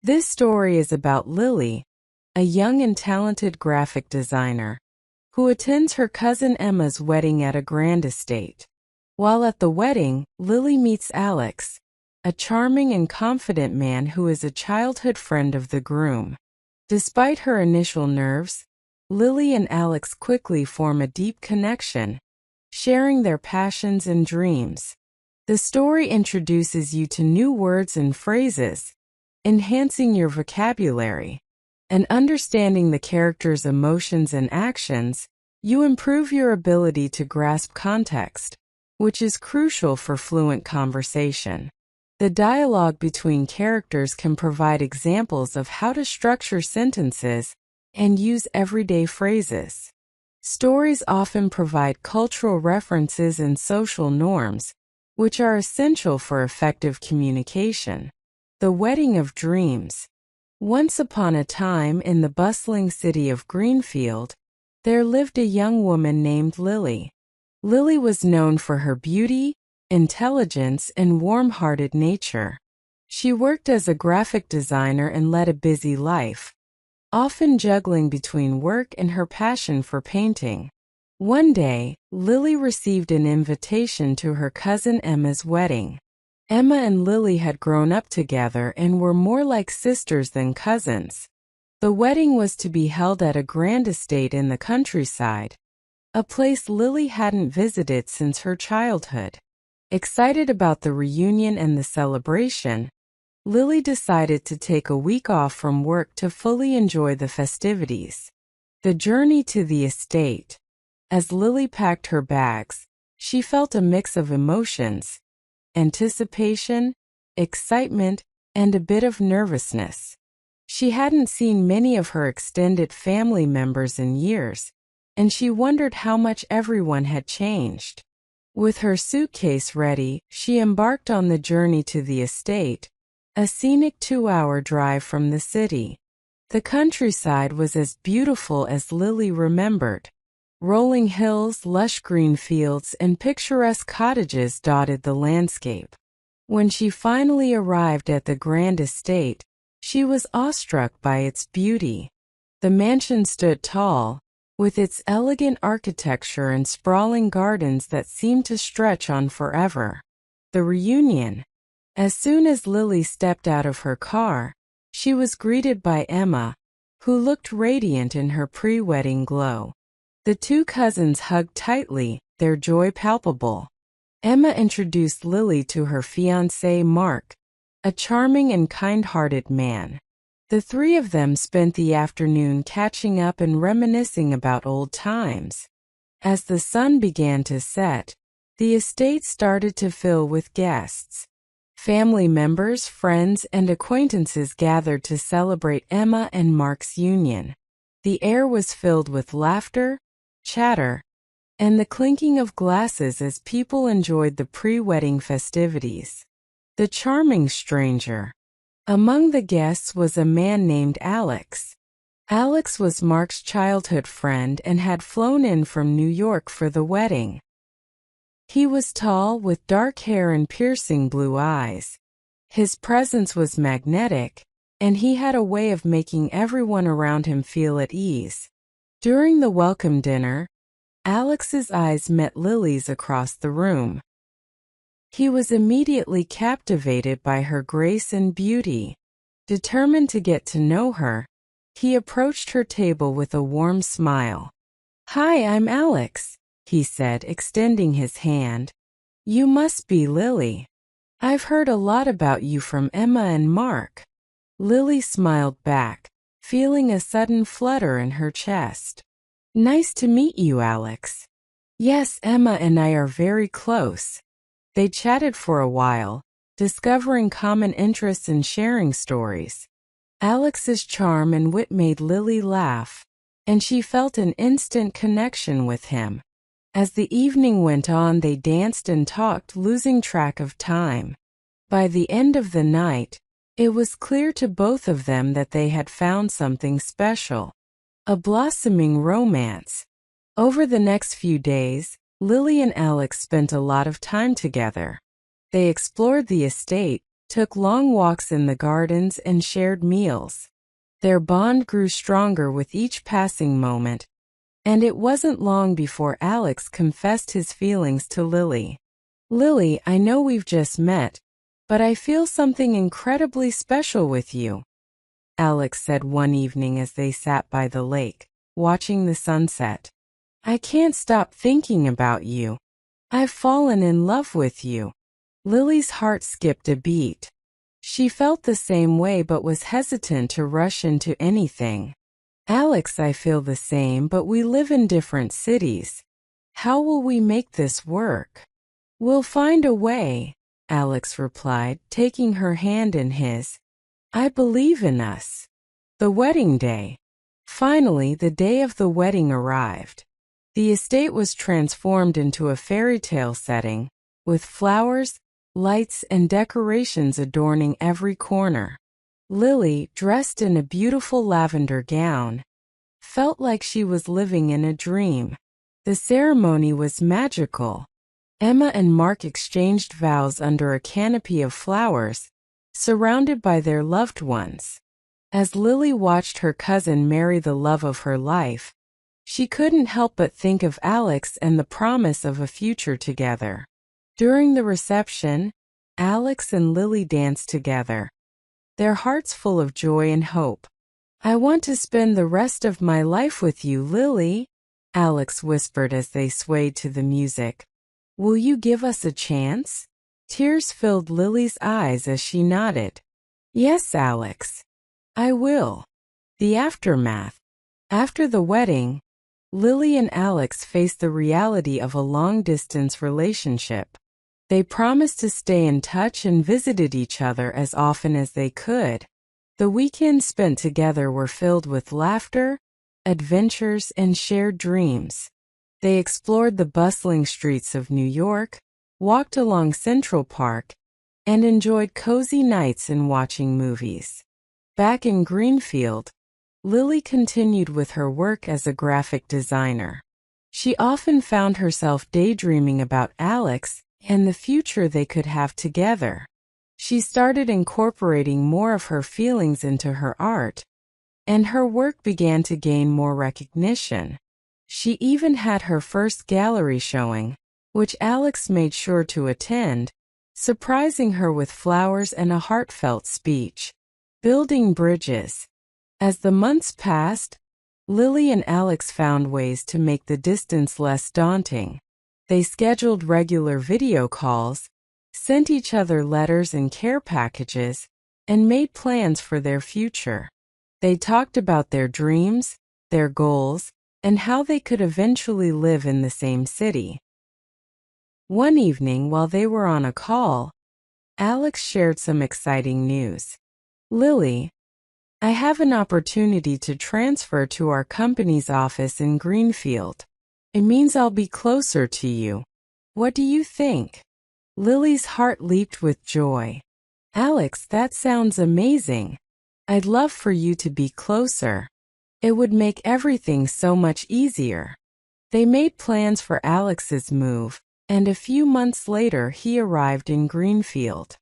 This story is about Lily, a young and talented graphic designer, who attends her cousin Emma's wedding at a grand estate. While at the wedding, Lily meets Alex, a charming and confident man who is a childhood friend of the groom. Despite her initial nerves, Lily and Alex quickly form a deep connection, sharing their passions and dreams. The story introduces you to new words and phrases, enhancing your vocabulary. And understanding the characters' emotions and actions, you improve your ability to grasp context, which is crucial for fluent conversation. The dialogue between characters can provide examples of how to structure sentences and use everyday phrases. Stories often provide cultural references and social norms, which are essential for effective communication. The Wedding of Dreams. Once upon a time in the bustling city of Greenfield, there lived a young woman named Lily. Lily was known for her beauty, intelligence, and warm-hearted nature. She worked as a graphic designer and led a busy life, often juggling between work and her passion for painting. One day, Lily received an invitation to her cousin Emma's wedding. Emma and Lily had grown up together and were more like sisters than cousins. The wedding was to be held at a grand estate in the countryside, a place Lily hadn't visited since her childhood. Excited about the reunion and the celebration, Lily decided to take a week off from work to fully enjoy the festivities. The journey to the estate. As Lily packed her bags, she felt a mix of emotions: anticipation, excitement, and a bit of nervousness. She hadn't seen many of her extended family members in years, and she wondered how much everyone had changed. With her suitcase ready, she embarked on the journey to the estate, a scenic 2-hour drive from the city. The countryside was as beautiful as Lily remembered. Rolling hills, lush green fields, and picturesque cottages dotted the landscape. When she finally arrived at the grand estate, she was awestruck by its beauty. The mansion stood tall, with its elegant architecture and sprawling gardens that seemed to stretch on forever. The reunion. As soon as Lily stepped out of her car, she was greeted by Emma, who looked radiant in her pre-wedding glow. The two cousins hugged tightly, their joy palpable. Emma introduced Lily to her fiancé Mark, a charming and kind-hearted man. The three of them spent the afternoon catching up and reminiscing about old times. As the sun began to set, the estate started to fill with guests. Family members, friends, and acquaintances gathered to celebrate Emma and Mark's union. The air was filled with laughter, chatter, and the clinking of glasses as people enjoyed the pre-wedding festivities. The charming stranger. Among the guests was a man named Alex. Alex was Mark's childhood friend and had flown in from New York for the wedding. He was tall, with dark hair and piercing blue eyes. His presence was magnetic, and he had a way of making everyone around him feel at ease. During the welcome dinner, Alex's eyes met Lily's across the room. He was immediately captivated by her grace and beauty. Determined to get to know her, he approached her table with a warm smile. "Hi, I'm Alex," he said, extending his hand. "You must be Lily. I've heard a lot about you from Emma and Mark." Lily smiled back, feeling a sudden flutter in her chest. "Nice to meet you, Alex." "Yes, Emma and I are very close." They chatted for a while, discovering common interests and sharing stories. Alex's charm and wit made Lily laugh, and she felt an instant connection with him. As the evening went on, they danced and talked, losing track of time. By the end of the night, it was clear to both of them that they had found something special, a blossoming romance. Over the next few days, Lily and Alex spent a lot of time together. They explored the estate, took long walks in the gardens, and shared meals. Their bond grew stronger with each passing moment, and it wasn't long before Alex confessed his feelings to Lily. "Lily, I know we've just met, but I feel something incredibly special with you," Alex said one evening as they sat by the lake, watching the sunset. "I can't stop thinking about you. I've fallen in love with you." Lily's heart skipped a beat. She felt the same way but was hesitant to rush into anything. "Alex, I feel the same, but we live in different cities. How will we make this work?" "We'll find a way," Alex replied, taking her hand in his. "I believe in us." The wedding day. Finally, the day of the wedding arrived. The estate was transformed into a fairy tale setting, with flowers, lights, and decorations adorning every corner. Lily, dressed in a beautiful lavender gown, felt like she was living in a dream. The ceremony was magical. Emma and Mark exchanged vows under a canopy of flowers, surrounded by their loved ones. As Lily watched her cousin marry the love of her life, she couldn't help but think of Alex and the promise of a future together. During the reception, Alex and Lily danced together, their hearts full of joy and hope. "I want to spend the rest of my life with you, Lily," Alex whispered as they swayed to the music. "Will you give us a chance?" Tears filled Lily's eyes as she nodded. "Yes, Alex, I will." The aftermath. After the wedding, Lily and Alex faced the reality of a long-distance relationship. They promised to stay in touch and visited each other as often as they could. The weekends spent together were filled with laughter, adventures, and shared dreams. They explored the bustling streets of New York, walked along Central Park, and enjoyed cozy nights and watching movies. Back in Greenfield, Lily continued with her work as a graphic designer. She often found herself daydreaming about Alex and the future they could have together. She started incorporating more of her feelings into her art, and her work began to gain more recognition. She even had her first gallery showing, which Alex made sure to attend, surprising her with flowers and a heartfelt speech. Building bridges. As the months passed, Lily and Alex found ways to make the distance less daunting. They scheduled regular video calls, sent each other letters and care packages, and made plans for their future. They talked about their dreams, their goals, and how they could eventually live in the same city. One evening while they were on a call, Alex shared some exciting news. "Lily, I have an opportunity to transfer to our company's office in Greenfield. It means I'll be closer to you. What do you think?" Lily's heart leaped with joy. "Alex, that sounds amazing. I'd love for you to be closer. It would make everything so much easier." They made plans for Alex's move, and a few months later he arrived in Greenfield.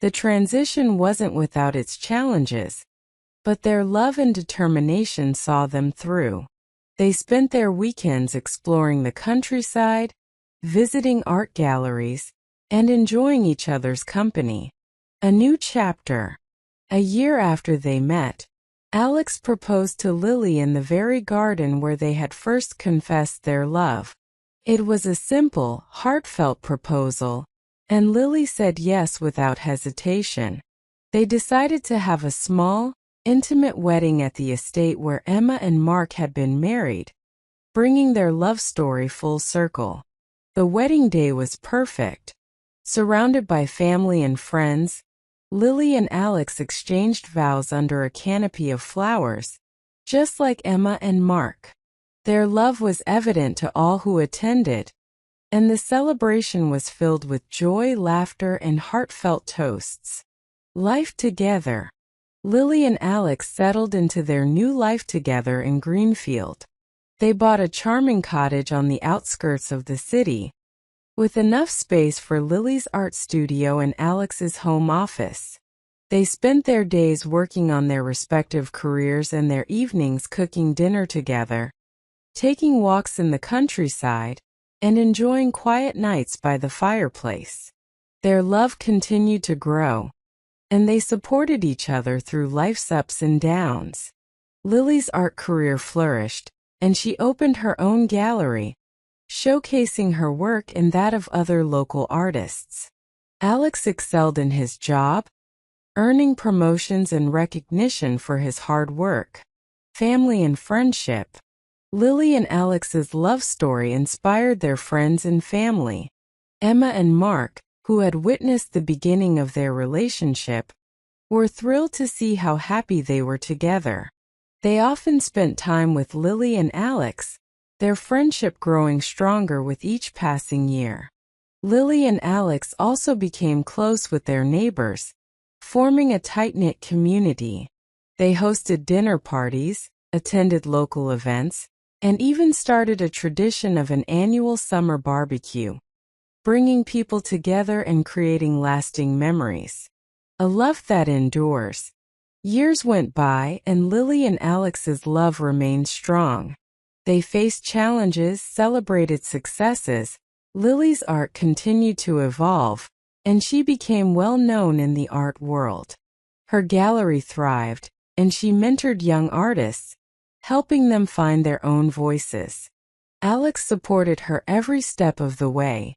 The transition wasn't without its challenges, but their love and determination saw them through. They spent their weekends exploring the countryside, visiting art galleries, and enjoying each other's company. A new chapter. A year after they met, Alex proposed to Lily in the very garden where they had first confessed their love. It was a simple, heartfelt proposal, and Lily said yes without hesitation. They decided to have a small, intimate wedding at the estate where Emma and Mark had been married, bringing their love story full circle. The wedding day was perfect. Surrounded by family and friends, Lily and Alex exchanged vows under a canopy of flowers, just like Emma and Mark. Their love was evident to all who attended, and the celebration was filled with joy, laughter, and heartfelt toasts. Life together. Lily and Alex settled into their new life together in Greenfield. They bought a charming cottage on the outskirts of the city, with enough space for Lily's art studio and Alex's home office. They spent their days working on their respective careers and their evenings cooking dinner together, taking walks in the countryside, and enjoying quiet nights by the fireplace. Their love continued to grow, and they supported each other through life's ups and downs. Lily's art career flourished, and she opened her own gallery, showcasing her work and that of other local artists. Alex excelled in his job, earning promotions and recognition for his hard work. Family and friendship. Lily and Alex's love story inspired their friends and family. Emma and Mark, who had witnessed the beginning of their relationship, were thrilled to see how happy they were together. They often spent time with Lily and Alex, their friendship growing stronger with each passing year. Lily and Alex also became close with their neighbors, forming a tight-knit community. They hosted dinner parties, attended local events, and even started a tradition of an annual summer barbecue, bringing people together and creating lasting memories. A love that endures. Years went by and Lily and Alex's love remained strong. They faced challenges, celebrated successes. Lily's art continued to evolve, and she became well known in the art world. Her gallery thrived, and she mentored young artists, helping them find their own voices. Alex supported her every step of the way,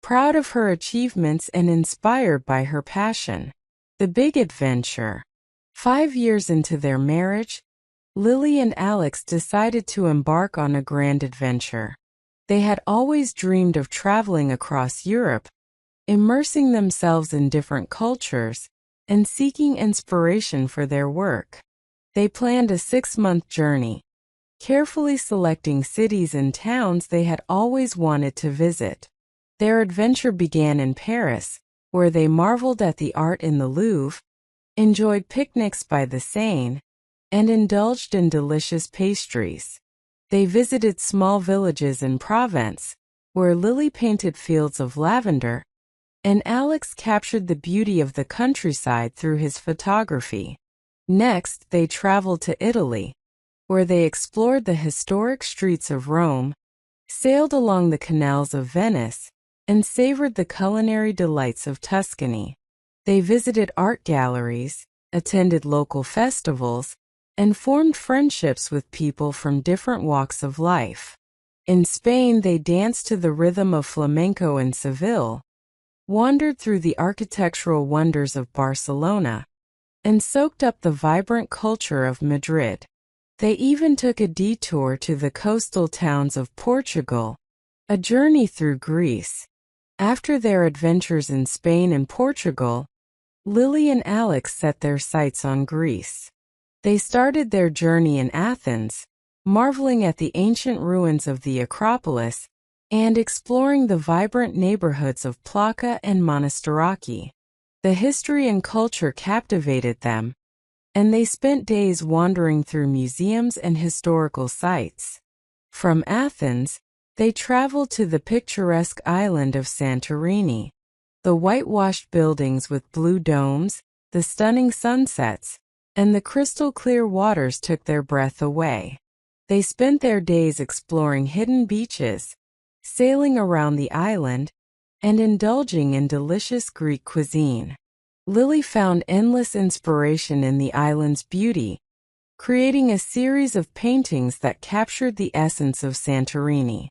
proud of her achievements and inspired by her passion. The big adventure. 5 years into their marriage, Lily and Alex decided to embark on a grand adventure. They had always dreamed of traveling across Europe, immersing themselves in different cultures, and seeking inspiration for their work. They planned a 6-month journey, carefully selecting cities and towns they had always wanted to visit. Their adventure began in Paris, where they marveled at the art in the Louvre, enjoyed picnics by the Seine, and indulged in delicious pastries. They visited small villages in Provence, where Lily painted fields of lavender, and Alex captured the beauty of the countryside through his photography. Next, they traveled to Italy, where they explored the historic streets of Rome, sailed along the canals of Venice, and savored the culinary delights of Tuscany. They visited art galleries, attended local festivals, and formed friendships with people from different walks of life. In Spain, they danced to the rhythm of flamenco in Seville, wandered through the architectural wonders of Barcelona, and soaked up the vibrant culture of Madrid. They even took a detour to the coastal towns of Portugal, a journey through Greece. After their adventures in Spain and Portugal, Lily and Alex set their sights on Greece. They started their journey in Athens, marveling at the ancient ruins of the Acropolis and exploring the vibrant neighborhoods of Plaka and Monastiraki. The history and culture captivated them, and they spent days wandering through museums and historical sites. From Athens, they traveled to the picturesque island of Santorini. The whitewashed buildings with blue domes, the stunning sunsets, and the crystal-clear waters took their breath away. They spent their days exploring hidden beaches, sailing around the island, and indulging in delicious Greek cuisine. Lily found endless inspiration in the island's beauty, creating a series of paintings that captured the essence of Santorini.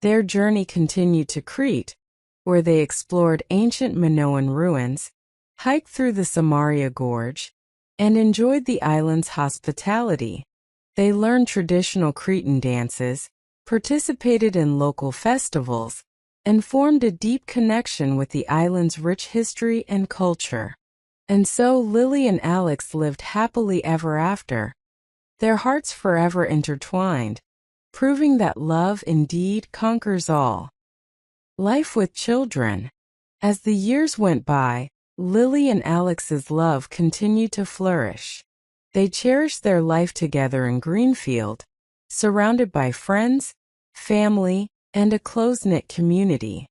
Their journey continued to Crete, where they explored ancient Minoan ruins, hiked through the Samaria Gorge, and enjoyed the island's hospitality. They learned traditional Cretan dances, participated in local festivals, and formed a deep connection with the island's rich history and culture. And so Lily and Alex lived happily ever after, their hearts forever intertwined, proving that love indeed conquers all. Life with children. As the years went by, Lily and Alex's love continued to flourish. They cherished their life together in Greenfield, surrounded by friends, family, and a close-knit community.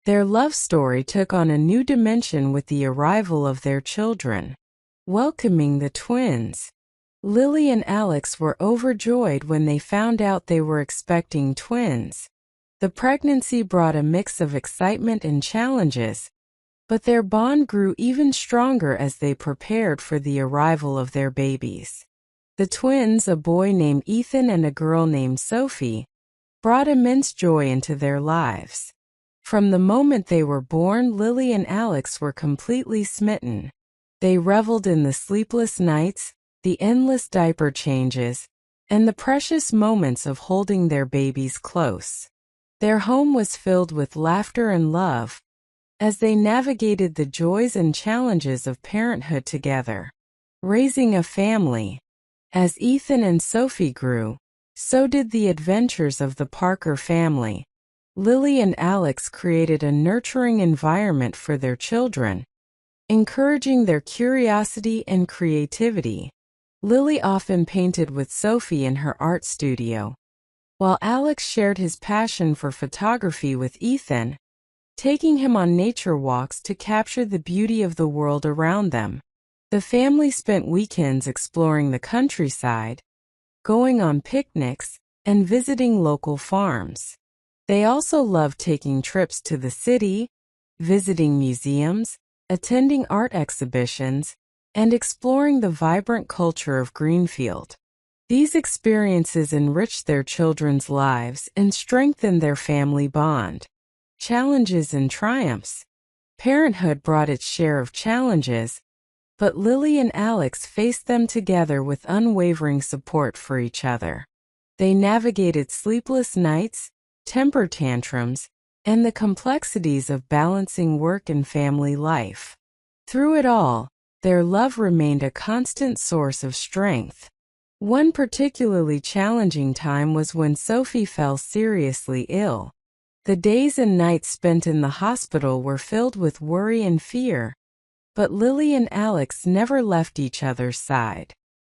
Their love story took on a new dimension with the arrival of their children. Welcoming the twins. Lily and Alex were overjoyed when they found out they were expecting twins. The pregnancy brought a mix of excitement and challenges, but their bond grew even stronger as they prepared for the arrival of their babies. The twins, a boy named Ethan and a girl named Sophie, brought immense joy into their lives. From the moment they were born, Lily and Alex were completely smitten. They reveled in the sleepless nights, the endless diaper changes, and the precious moments of holding their babies close. Their home was filled with laughter and love as they navigated the joys and challenges of parenthood together. Raising a family. As Ethan and Sophie grew, so did the adventures of the Parker family. Lily and Alex created a nurturing environment for their children, encouraging their curiosity and creativity. Lily often painted with Sophie in her art studio, while Alex shared his passion for photography with Ethan, taking him on nature walks to capture the beauty of the world around them. The family spent weekends exploring the countryside, going on picnics, and visiting local farms. They also loved taking trips to the city, visiting museums, attending art exhibitions, and exploring the vibrant culture of Greenfield. These experiences enriched their children's lives and strengthened their family bond. Challenges and triumphs. Parenthood brought its share of challenges, but Lily and Alex faced them together with unwavering support for each other. They navigated sleepless nights, temper tantrums, and the complexities of balancing work and family life. Through it all, their love remained a constant source of strength. One particularly challenging time was when Sophie fell seriously ill. The days and nights spent in the hospital were filled with worry and fear, but Lily and Alex never left each other's side.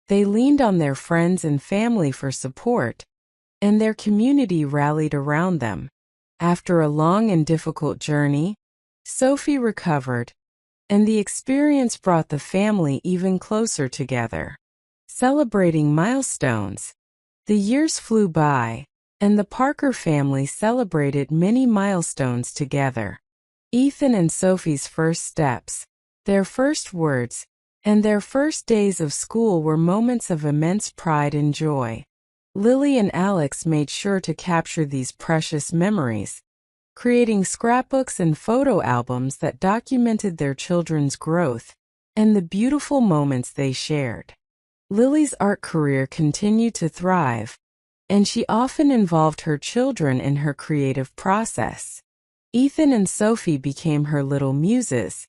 They leaned on their friends and family for support, and their community rallied around them. After a long and difficult journey, Sophie recovered, and the experience brought the family even closer together. Celebrating milestones. The years flew by, and the Parker family celebrated many milestones together. Ethan and Sophie's first steps, their first words, and their first days of school were moments of immense pride and joy. Lily and Alex made sure to capture these precious memories, creating scrapbooks and photo albums that documented their children's growth and the beautiful moments they shared. Lily's art career continued to thrive, and she often involved her children in her creative process. Ethan and Sophie became her little muses,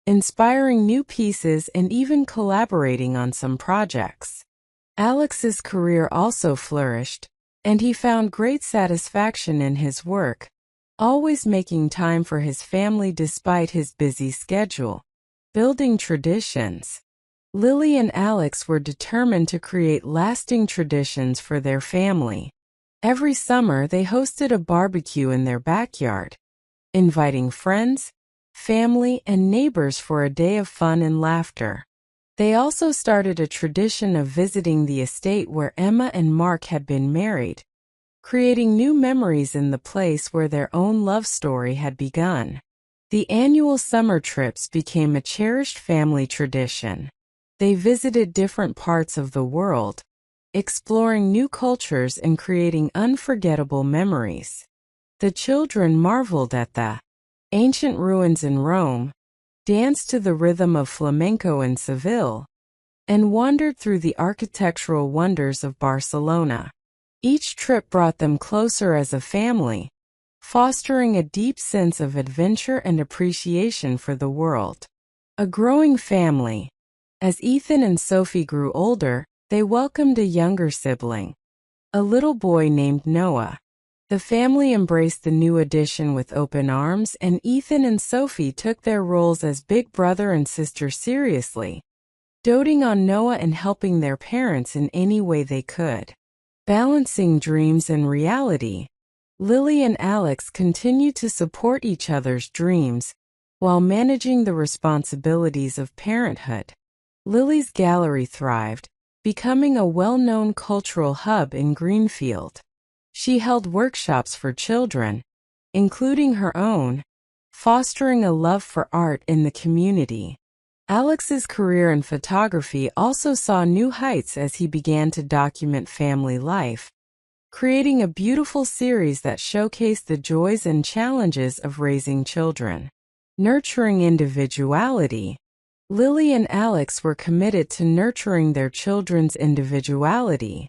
inspiring new pieces and even collaborating on some projects. Alex's career also flourished, and he found great satisfaction in his work, always making time for his family despite his busy schedule. Building traditions. Lily and Alex were determined to create lasting traditions for their family. Every summer they hosted a barbecue in their backyard, inviting friends, family, and neighbors for a day of fun and laughter. They also started a tradition of visiting the estate where Emma and Mark had been married, creating new memories in the place where their own love story had begun. The annual summer trips became a cherished family tradition. They visited different parts of the world, exploring new cultures and creating unforgettable memories. The children marveled at the ancient ruins in Rome, danced to the rhythm of flamenco in Seville, and wandered through the architectural wonders of Barcelona. Each trip brought them closer as a family, fostering a deep sense of adventure and appreciation for the world. A growing family. As Ethan and Sophie grew older, they welcomed a younger sibling, a little boy named Noah. The family embraced the new addition with open arms, and Ethan and Sophie took their roles as big brother and sister seriously, doting on Noah and helping their parents in any way they could. Balancing dreams and reality. Lily and Alex continue to support each other's dreams while managing the responsibilities of parenthood. Lily's gallery thrived, becoming a well-known cultural hub in Greenfield. She held workshops for children, including her own, fostering a love for art in the community. Alex's career in photography also saw new heights as he began to document family life, creating a beautiful series that showcased the joys and challenges of raising children. Nurturing individuality. Lily and Alex were committed to nurturing their children's individuality.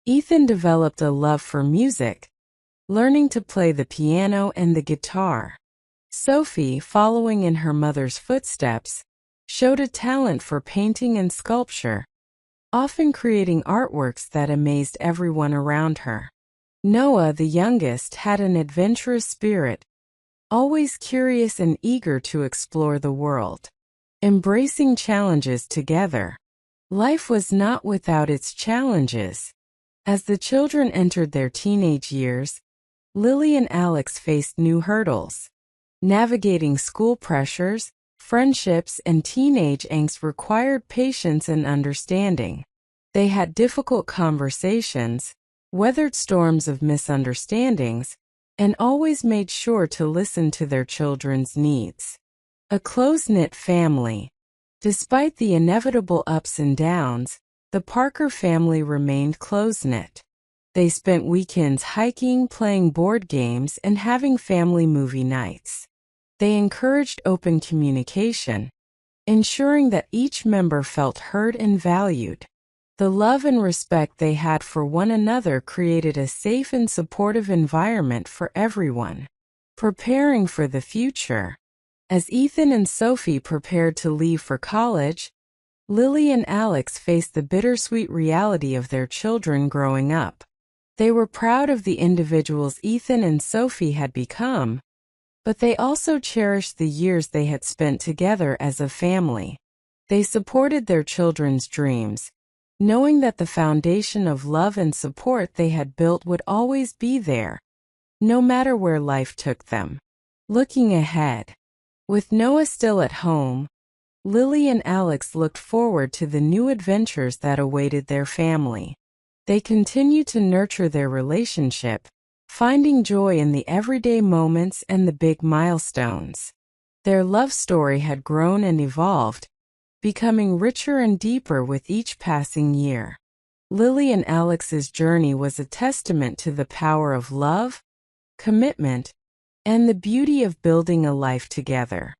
Ethan developed a love for music, learning to play the piano and the guitar. Sophie, following in her mother's footsteps, showed a talent for painting and sculpture, often creating artworks that amazed everyone around her. Noah, the youngest, had an adventurous spirit, always curious and eager to explore the world. Embracing challenges together. Life was not without its challenges. As the children entered their teenage years, Lily and Alex faced new hurdles. Navigating school pressures, friendships, and teenage angst required patience and understanding. They had difficult conversations, weathered storms of misunderstandings, and always made sure to listen to their children's needs. A close-knit family. Despite the inevitable ups and downs, the Parker family remained close-knit. They spent weekends hiking, playing board games, and having family movie nights. They encouraged open communication, ensuring that each member felt heard and valued. The love and respect they had for one another created a safe and supportive environment for everyone. Preparing for the future. As Ethan and Sophie prepared to leave for college, Lily and Alex faced the bittersweet reality of their children growing up. They were proud of the individuals Ethan and Sophie had become, but they also cherished the years they had spent together as a family. They supported their children's dreams, knowing that the foundation of love and support they had built would always be there, no matter where life took them. Looking ahead. With Noah still at home, Lily and Alex looked forward to the new adventures that awaited their family. They continued to nurture their relationship, finding joy in the everyday moments and the big milestones. Their love story had grown and evolved, becoming richer and deeper with each passing year. Lily and Alex's journey was a testament to the power of love, commitment, and the beauty of building a life together.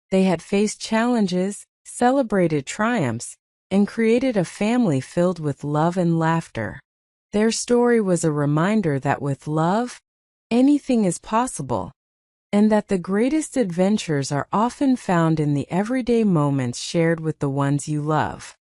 They had faced challenges, celebrated triumphs, and created a family filled with love and laughter. Their story was a reminder that with love, anything is possible, and that the greatest adventures are often found in the everyday moments shared with the ones you love.